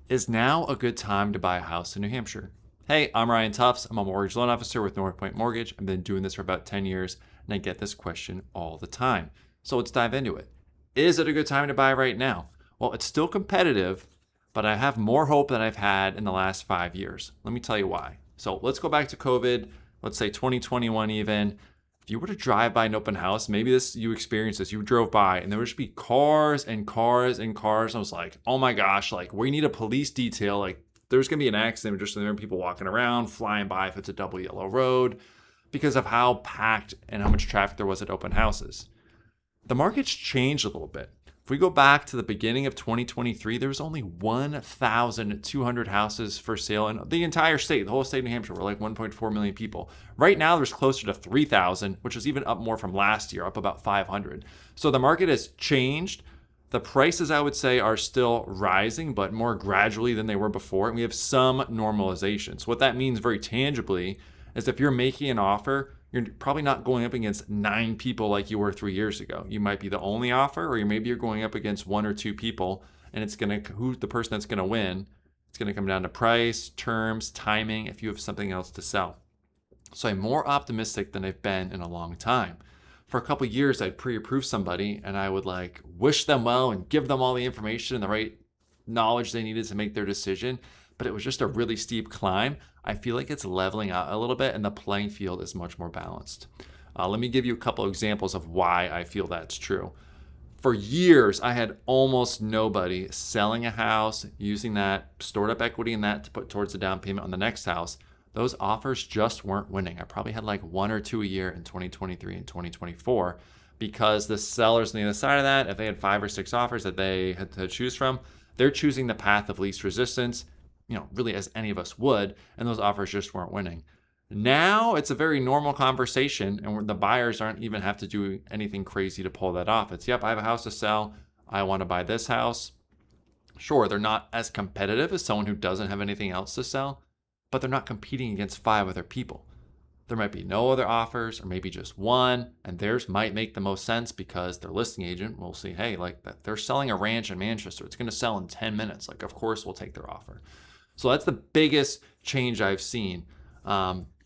Is now a good time to buy a house in New Hampshire? Hey, I'm Ryan Tufts. I'm a mortgage loan officer with North Point Mortgage. I've been doing this for about 10 years and I get this question all the time. So let's dive into it. Is it a good time to buy right now? Well, it's still competitive, but I have more hope than I've had in the last 5 years. Let me tell you why. So let's go back to COVID, let's say 2021 even. If you were to drive by an open house, maybe you experienced this, you drove by and there would just be cars and cars and cars. And I was like, oh my gosh, like we need a police detail. Like there's going to be an accident just there are people walking around, flying by if it's a double yellow road because of how packed and how much traffic there was at open houses. The market's changed a little bit. If we go back to the beginning of 2023, there was only 1,200 houses for sale in the entire state. The whole state of New Hampshire, we're like 1.4 million people. Right now, there's closer to 3,000, which is even up more from last year, up about 500. So the market has changed. The prices, I would say, are still rising, but more gradually than they were before. And we have some normalization. So what that means very tangibly is if you're making an offer, you're probably not going up against 9 people like you were 3 years ago. You might be the only offer, or maybe you're going up against 1 or 2 people, and it's who's the person that's gonna win. It's gonna come down to price, terms, timing, if you have something else to sell. So I'm more optimistic than I've been in a long time. For a couple of years, I'd pre-approve somebody, and I would like wish them well and give them all the information and the right knowledge they needed to make their decision. But it was just a really steep climb. I feel like it's leveling out a little bit and the playing field is much more balanced. Let me give you a couple of examples of why I feel that's true. For years, I had almost nobody selling a house, using that stored up equity in that to put towards the down payment on the next house. Those offers just weren't winning. I probably had like 1 or 2 a year in 2023 and 2024 because the sellers on the other side of that, if they had 5 or 6 offers that they had to choose from, they're choosing the path of least resistance, really as any of us would, and those offers just weren't winning. Now it's a very normal conversation, and the buyers aren't even have to do anything crazy to pull that off. It's, yep, I have a house to sell. I want to buy this house. Sure, they're not as competitive as someone who doesn't have anything else to sell, but they're not competing against 5 other people. There might be no other offers or maybe just one, and theirs might make the most sense because their listing agent will see, hey, like that they're selling a ranch in Manchester. It's going to sell in 10 minutes. Like, of course, we'll take their offer. So that's the biggest change I've seen.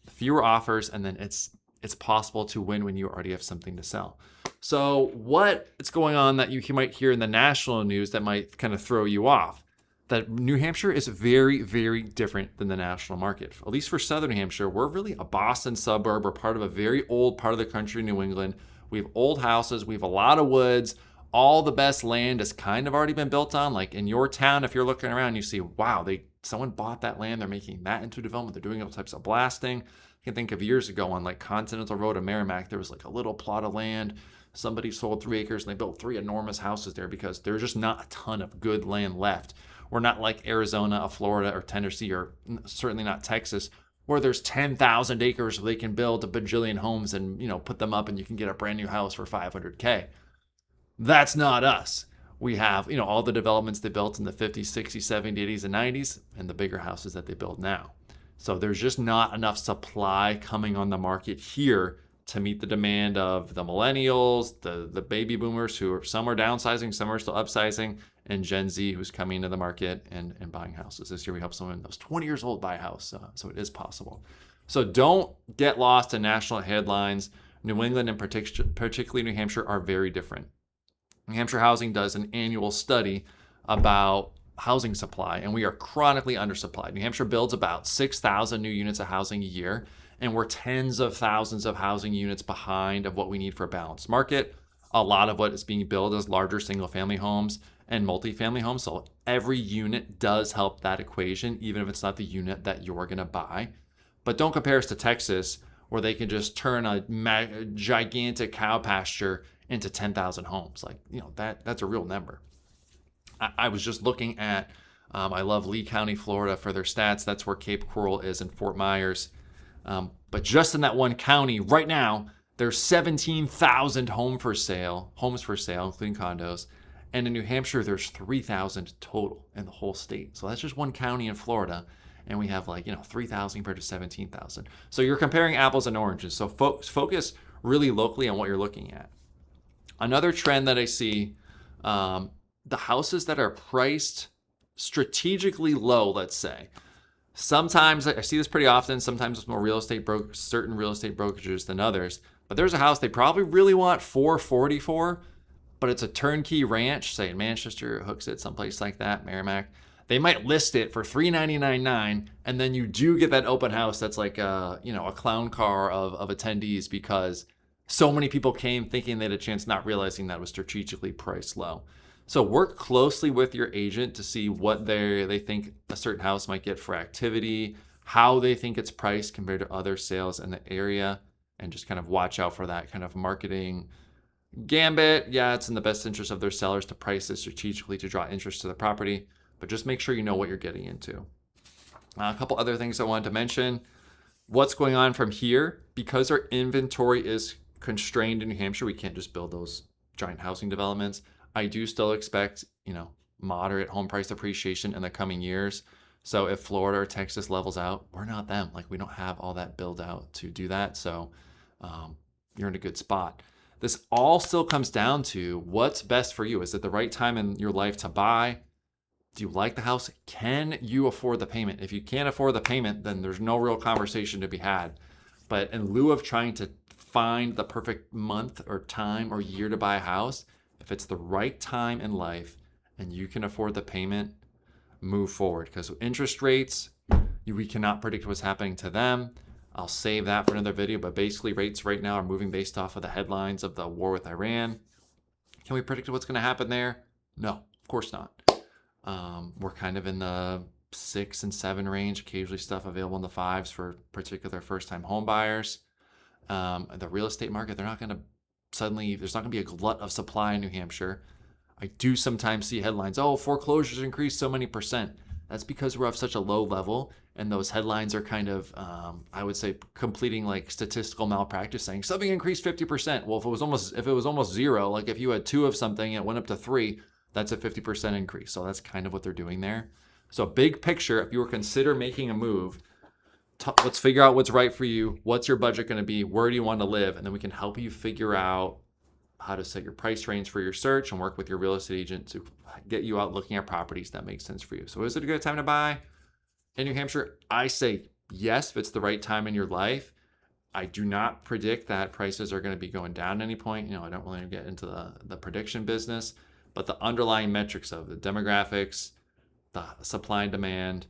Fewer offers, and then it's possible to win when you already have something to sell. So what's going on that you might hear in the national news that might kind of throw you off? That New Hampshire is very, very different than the national market. At least for Southern New Hampshire, we're really a Boston suburb. We're part of a very old part of the country, New England. We have old houses. We have a lot of woods. All the best land has kind of already been built on. Like in your town, if you're looking around, you see, wow, someone bought that land. They're making that into development. They're doing all types of blasting. I can think of years ago on like Continental Road in Merrimack, there was like a little plot of land. Somebody sold 3 acres and they built 3 enormous houses there because there's just not a ton of good land left. We're not like Arizona or Florida or Tennessee or certainly not Texas where there's 10,000 acres where they can build a bajillion homes and, put them up and you can get a brand new house for $500K. That's not us. We have, all the developments they built in the 50s, 60s, 70s, 80s, and 90s, and the bigger houses that they build now. So there's just not enough supply coming on the market here to meet the demand of the millennials, the baby boomers some are downsizing, some are still upsizing, and Gen Z who's coming into the market and buying houses. This year we helped someone that was 20 years old buy a house, so it is possible. So don't get lost in national headlines. New England and particularly New Hampshire are very different. New Hampshire Housing does an annual study about housing supply, and we are chronically undersupplied. New Hampshire builds about 6,000 new units of housing a year, and we're tens of thousands of housing units behind of what we need for a balanced market. A lot of what is being built is larger single-family homes and multifamily homes, so every unit does help that equation, even if it's not the unit that you're going to buy. But don't compare us to Texas, where they can just turn a gigantic cow pasture into 10,000 homes. Like, that's a real number. I was just looking at, I love Lee County, Florida for their stats. That's where Cape Coral is and Fort Myers. But just in that one county right now, there's 17,000 homes for sale, including condos. And in New Hampshire, there's 3,000 total in the whole state. So that's just one county in Florida. And we have 3,000 compared to 17,000. So you're comparing apples and oranges. So focus really locally on what you're looking at. Another trend that I see, the houses that are priced strategically low, let's say. Sometimes I see this pretty often. Sometimes it's more certain real estate brokerages than others. But there's a house they probably really want 440 for, but it's a turnkey ranch, say in Manchester, Hooksett, someplace like that, Merrimack. They might list it for $399,999, and then you do get that open house that's like a clown car of attendees because so many people came thinking they had a chance, not realizing that it was strategically priced low. So work closely with your agent to see what they think a certain house might get for activity, how they think it's priced compared to other sales in the area, and just kind of watch out for that kind of marketing gambit. Yeah, it's in the best interest of their sellers to price it strategically to draw interest to the property, but just make sure you know what you're getting into. A couple other things I wanted to mention. What's going on from here? Because our inventory is constrained in New Hampshire, we can't just build those giant housing developments. I do still expect, moderate home price appreciation in the coming years. So if Florida or Texas levels out, we're not them. Like, we don't have all that build out to do that. So you're in a good spot. This all still comes down to what's best for you. Is it the right time in your life to buy? Do you like the house? Can you afford the payment? If you can't afford the payment, then there's no real conversation to be had. But in lieu of trying to find the perfect month or time or year to buy a house, if it's the right time in life and you can afford the payment, move forward. Because interest rates, we cannot predict what's happening to them. I'll save that for another video, but basically rates right now are moving based off of the headlines of the war with Iran. Can we predict what's going to happen there? No, of course not. We're kind of in the 6 and 7 range, occasionally stuff available in the 5s for particular first-time home buyers. The real estate market, there's not going to be a glut of supply in New Hampshire. I do sometimes see headlines, foreclosures increased so many percent. That's because we're off such a low level, and those headlines are kind of, I would say, completing like statistical malpractice, saying something increased 50%. Well, if it was almost zero, like if you had 2 of something and it went up to 3, that's a 50% increase. So that's kind of what they're doing there. So big picture, if you were consider making a move, let's figure out what's right for you. What's your budget going to be? Where do you want to live? And then we can help you figure out how to set your price range for your search and work with your real estate agent to get you out looking at properties that make sense for you. So is it a good time to buy in New Hampshire? I say yes, if it's the right time in your life. I do not predict that prices are going to be going down at any point. I don't really get into the prediction business, but the underlying metrics of the demographics, the supply and demand,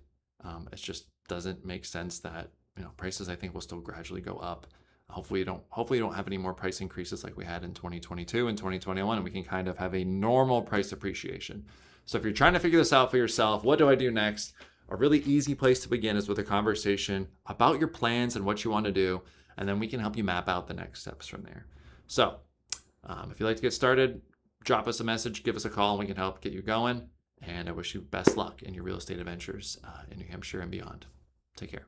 it just doesn't make sense that prices, I think, will still gradually go up. Hopefully you don't have any more price increases like we had in 2022 and 2021, and we can kind of have a normal price appreciation. So if you're trying to figure this out for yourself, what do I do next? A really easy place to begin is with a conversation about your plans and what you want to do, and then we can help you map out the next steps from there. So if you'd like to get started, drop us a message, give us a call, and we can help get you going. And I wish you best luck in your real estate adventures in New Hampshire and beyond. Take care.